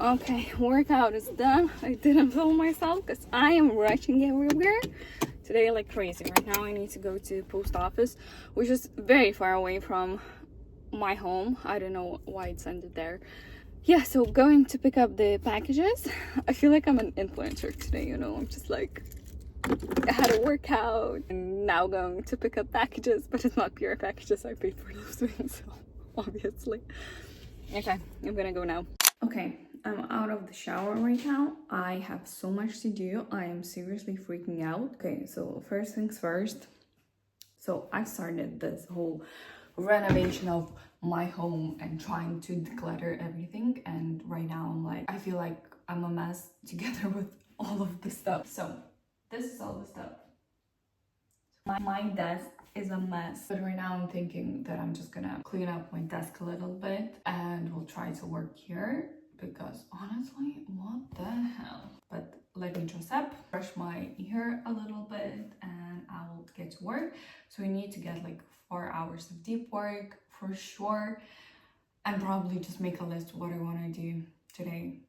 Okay, workout is done. I didn't film myself because I am rushing everywhere today like crazy. Right now I need to go to post office, which is very far away from my home. I don't know why it's ended there. Yeah, so going to pick up the packages. I feel like I'm an influencer today, you know. I'm just like, I had a workout and now going to pick up packages, but it's not pure packages. I paid for those things, so obviously. Okay, I'm gonna go now. Okay, I'm out of the shower right now. I have so much to do. I am seriously freaking out. Okay, so first things first. So I started this whole renovation of my home and trying to declutter everything. And right now I'm like, I feel like I'm a mess together with all of the stuff. So this is all the stuff. My desk is a mess, but right now I'm thinking that I'm just gonna clean up my desk a little bit and we'll try to work here because honestly, what the hell? But let me dress up, brush my hair a little bit, and I will get to work. So I need to get like 4 hours of deep work for sure, and probably just make a list of what I want to do today.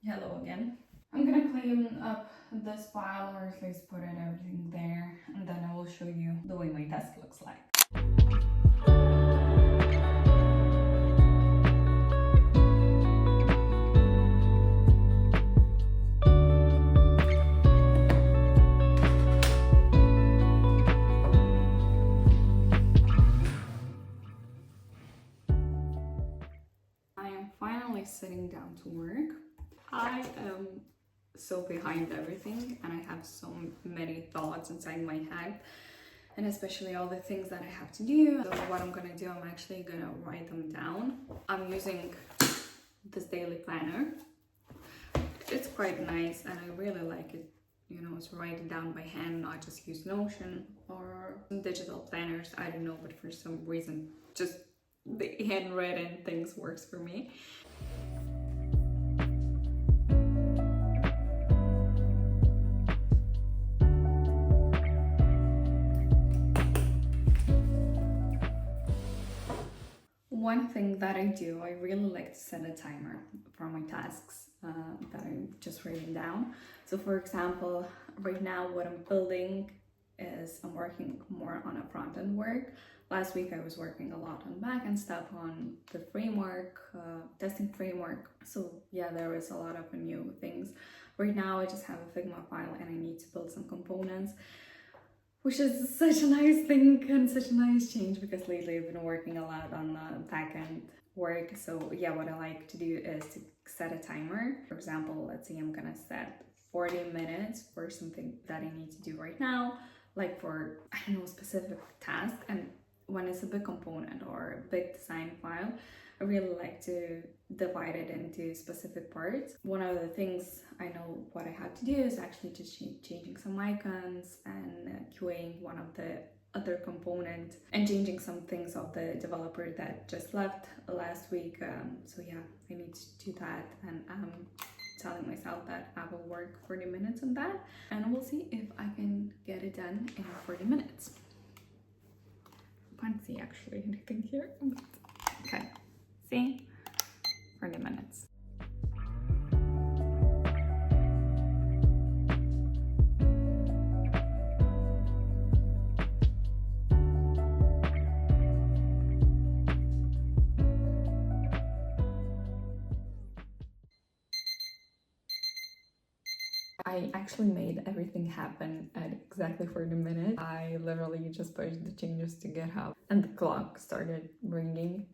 Hello again. I'm gonna clean up this pile, or at least put in everything there, and then I will show you the way my desk looks like. I am finally sitting down to work. I am so behind everything and I have so many thoughts inside my head, and especially all the things that I have to do. So what I'm gonna do, I'm actually gonna write them down. I'm using this daily planner. It's quite nice and I really like it, you know, to write it down by hand, not just use Notion or digital planners. I don't know, but for some reason just the handwritten things works for me. One thing that I do, I really like to set a timer for my tasks that I'm just writing down. So for example, right now what I'm building is I'm working more on a front-end work. Last week I was working a lot on back-end stuff, on the framework, testing framework. So yeah, there was a lot of new things. Right now I just have a Figma file and I need to build some components, which is such a nice thing and such a nice change because lately I've been working a lot on back-end work. So yeah, what I like to do is to set a timer. For example, let's say I'm gonna set 40 minutes for something that I need to do right now, like for, I don't know, a specific task. And when it's a big component or a big design file, I really like to divide it into specific parts. One of the things I know what I have to do is actually just changing some icons and QAing one of the other component and changing some things of the developer that just left last week. So yeah, I need to do that, and I'm telling myself that I will work 40 minutes on that, and we'll see if I can get it done in 40 minutes. I can't see actually anything here. Okay. See? 40 minutes. I actually made everything happen at exactly 40 minutes. I literally just pushed the changes to GitHub and the clock started ringing.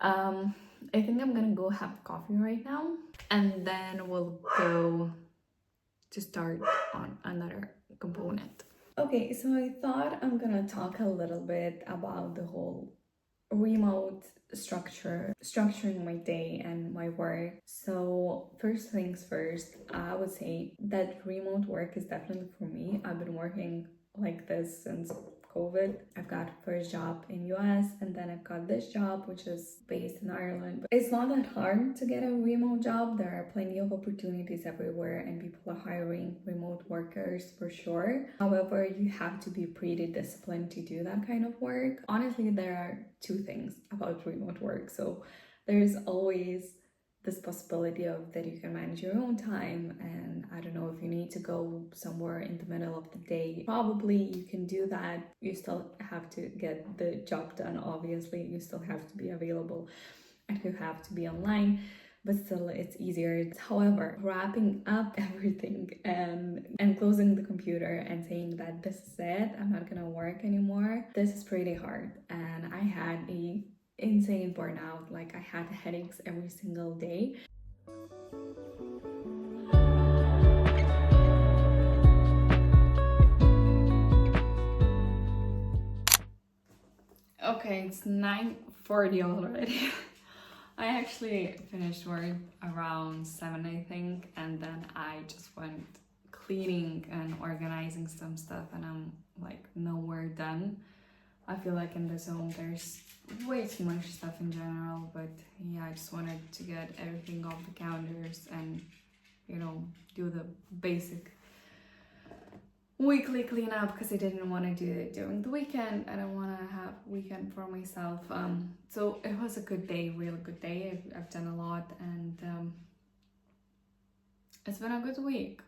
I think I'm gonna go have coffee right now and then we'll go to start on another component. Okay, so I thought I'm gonna talk a little bit about the whole remote structuring my day and my work. So first things first, I would say that remote work is definitely for me. I've been working like this since COVID. I've got first job in US and then I've got this job which is based in Ireland. But it's not that hard to get a remote job. There are plenty of opportunities everywhere and people are hiring remote workers for sure. However, you have to be pretty disciplined to do that kind of work. Honestly, there are two things about remote work. So there's always this possibility of that you can manage your own time. And I don't know, if you need to go somewhere in the middle of the day, probably you can do that. You still have to get the job done, obviously. You still have to be available and you have to be online, but still it's easier. However, wrapping up everything and closing the computer and saying that this is it, I'm not gonna work anymore, this is pretty hard. And I had a insane burnout. Like, I had headaches every single day. Okay, it's 9:40 already. I actually finished work around 7, I think, and then I just went cleaning and organizing some stuff, and I'm like nowhere done. I feel like in this home there's way too much stuff in general, but yeah, I just wanted to get everything off the counters and, you know, do the basic weekly cleanup, because I didn't want to do it during the weekend. I don't want to have weekend for myself. So it was a good day, really good day. I've done a lot, and it's been a good week.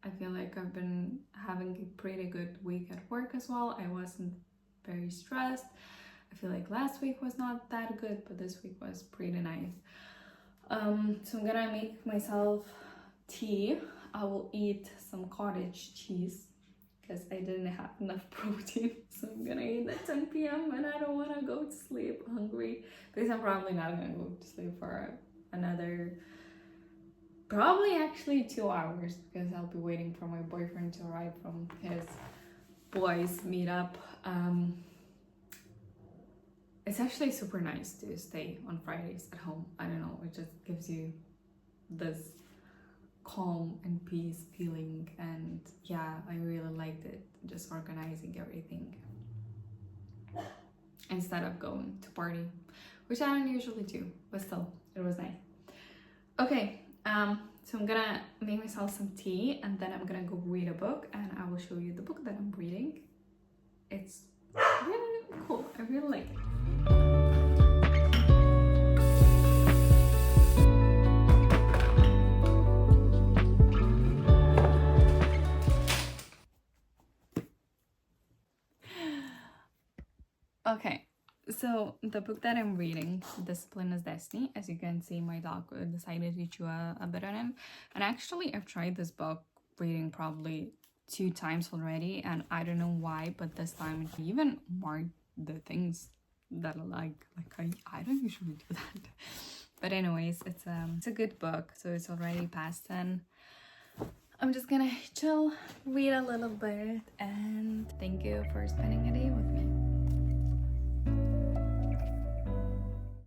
I feel like I've been having a pretty good week at work as well. I wasn't very stressed. I feel like last week was not that good, but this week was pretty nice. So I'm gonna make myself tea. I will eat some cottage cheese because I didn't have enough protein. So I'm gonna eat at 10 p.m. and I don't wanna go to sleep hungry, because I'm probably not gonna go to sleep for another, probably actually 2 hours, because I'll be waiting for my boyfriend to arrive from his boys meetup. It's actually super nice to stay on Fridays at home. I don't know, it just gives you this calm and peace feeling, and yeah, I really liked it, just organizing everything instead of going to party, which I don't usually do, but still, it was nice. Okay, so I'm gonna make myself some tea, and then I'm gonna go read a book, and I will show you the book that I'm reading. It's really cool, I really like it. Okay, so the book that I'm reading, Discipline is Destiny. As you can see, my dog decided to chew a bit on it. And actually, I've tried this book reading probably 2 times already, and I don't know why, but this time it even marked the things that I like I don't usually do that. But anyways, it's a good book. So it's already past 10. I'm just gonna chill, read a little bit, and thank you for spending a day with me.